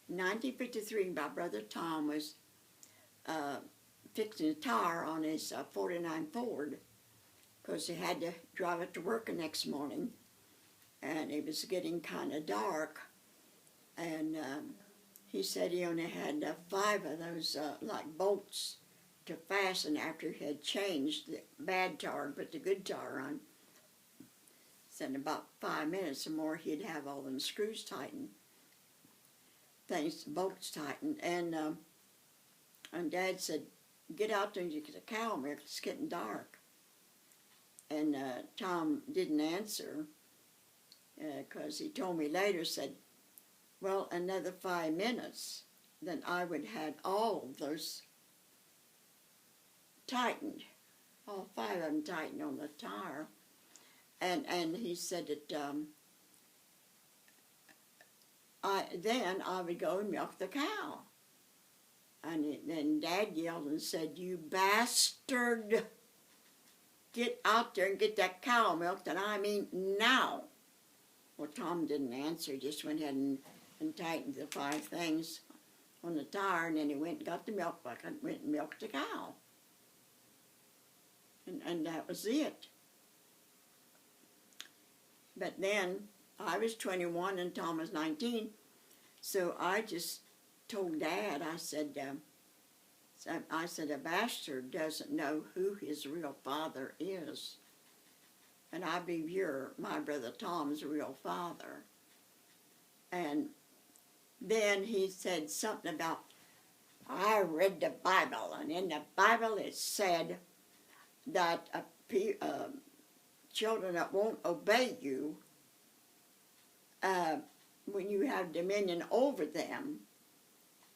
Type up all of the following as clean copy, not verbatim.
1953, my brother Tom was fixing a tire on his 49 Ford because he had to drive it to work the next morning, and it was getting kind of dark, and he said he only had 5 of those like bolts to fasten after he had changed the bad tire and put the good tire on. So in about 5 minutes or more, he'd have all them screws tightened, bolts tightened, and Dad said, "Get out there and get a cow milk. It's getting dark." And Tom didn't answer because he told me later, said, "Well, another 5 minutes, then I would have all of those tightened, all 5 of them tightened on the tire." And he said that then I would go and milk the cow. And then Dad yelled and said, "You bastard! Get out there and get that cow milked, and I mean now." Well, Tom didn't answer, just went ahead and tightened the 5 things on the tire, and then he went and got the milk bucket and went and milked the cow. And that was it. But then I was 21 and Tom was 19, so I just told Dad, I said, "A bastard doesn't know who his real father is. And I believe you're my brother Tom's real father." And then he said something about, "I read the Bible, and in the Bible it said that children that won't obey you, when you have dominion over them,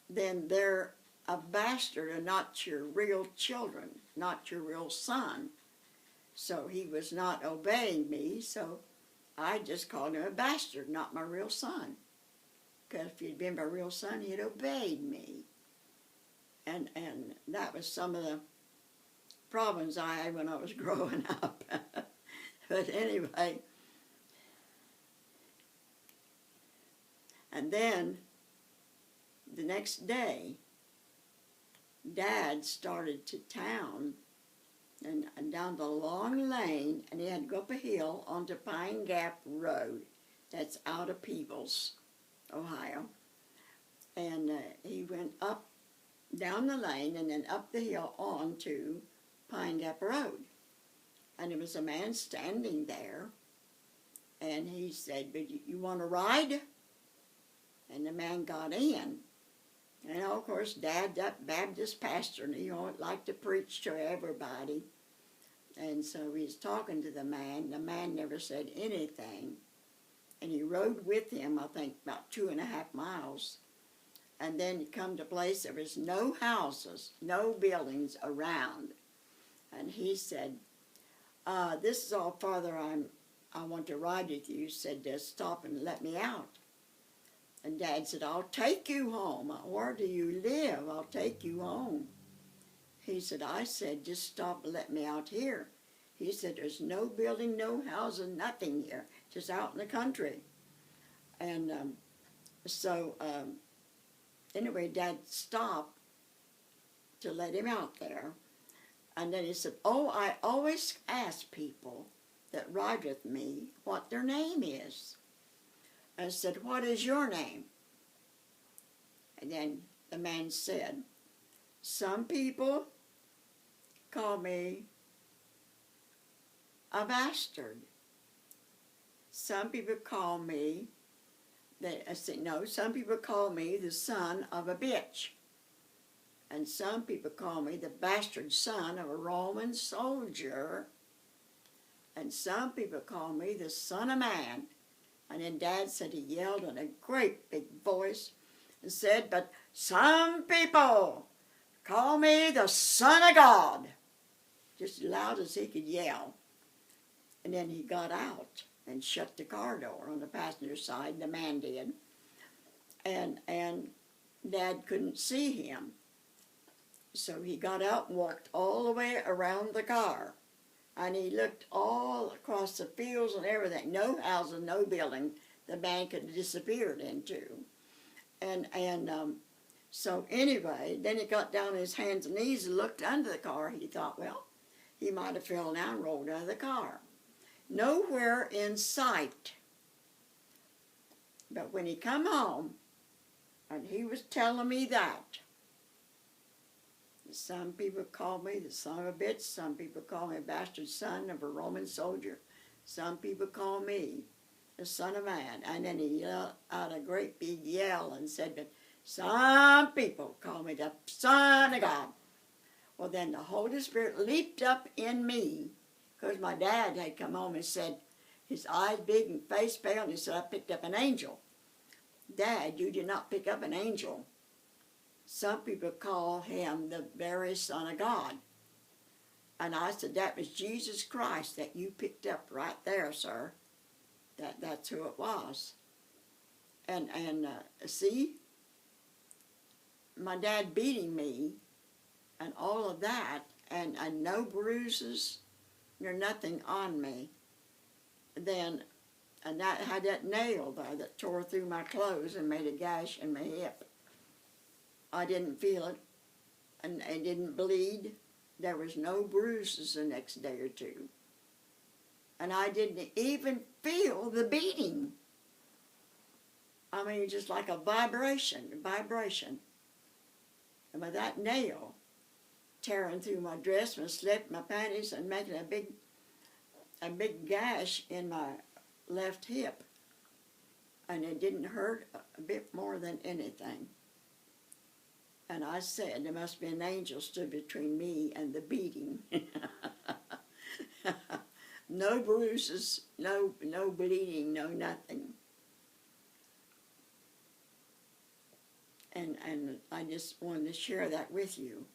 then they're a bastard and not your real children, not your real son." So he was not obeying me, so I just called him a bastard, not my real son. Because if he'd been my real son, he'd obeyed me. And that was some of the problems I had when I was growing up. But anyway, and then the next day, Dad started to town and down the long lane, and he had to go up a hill onto Pine Gap Road. That's out of Peebles, Ohio. And he went up down the lane and then up the hill onto Pine Gap Road. And there was a man standing there, and he said, "But you want to ride?" And the man got in. And of course, Dad, that Baptist pastor, and he liked to preach to everybody. And so he was talking to the man. The man never said anything. And he rode with him, I think, about 2.5 miles. And then he come to a place there was no houses, no buildings around. And he said, "This is all farther I want to ride with you." He said, "Just stop and let me out." And Dad said, "I'll take you home. Where do you live? I'll take you home." He said, I said, "Just stop and let me out here." He said, "There's no building, no housing, nothing here, just out in the country." And anyway, Dad stopped to let him out there. And then he said, "Oh, I always ask people that ride with me what their name is." I said, "What is your name?" And then the man said, "Some people call me a bastard. Some people call me," I said, "No, some people call me the son of a bitch. And some people call me the bastard son of a Roman soldier. And some people call me the son of man." And then Dad said, he yelled in a great big voice and said, "But some people call me the Son of God," just as loud as he could yell. And then he got out and shut the car door on the passenger side, the man did. And Dad couldn't see him. So he got out and walked all the way around the car. And he looked all across the fields and everything. No houses, no building the man could have disappeared into. So anyway, then he got down on his hands and knees and looked under the car. He thought, well, he might have fell down and rolled out of the car. Nowhere in sight. But when he come home, and he was telling me that, some people call me the son of a bitch, some people call me a bastard son of a Roman soldier, some people call me the Son of Man. And then he let out a great big yell and said that some people call me the Son of God. Well, then the Holy Spirit leaped up in me, because my dad had come home and said, his eyes big and face pale, and he said, I picked up an angel. Dad, you did not pick up an angel. Some people call him the very Son of God. And I said, that was Jesus Christ that you picked up right there, sir. That's who it was. And see, my dad beating me and all of that, and no bruises, nor nothing on me. Then, and that had that nail there that tore through my clothes and made a gash in my hip. I didn't feel it, and it didn't bleed. There was no bruises the next day or two. And I didn't even feel the beating. I mean, just like a vibration. And with that nail tearing through my dress, my slip, my panties, and making a big gash in my left hip. And it didn't hurt a bit more than anything. And I said, there must be an angel stood between me and the beating. No bruises, no bleeding, no nothing. And I just wanted to share that with you.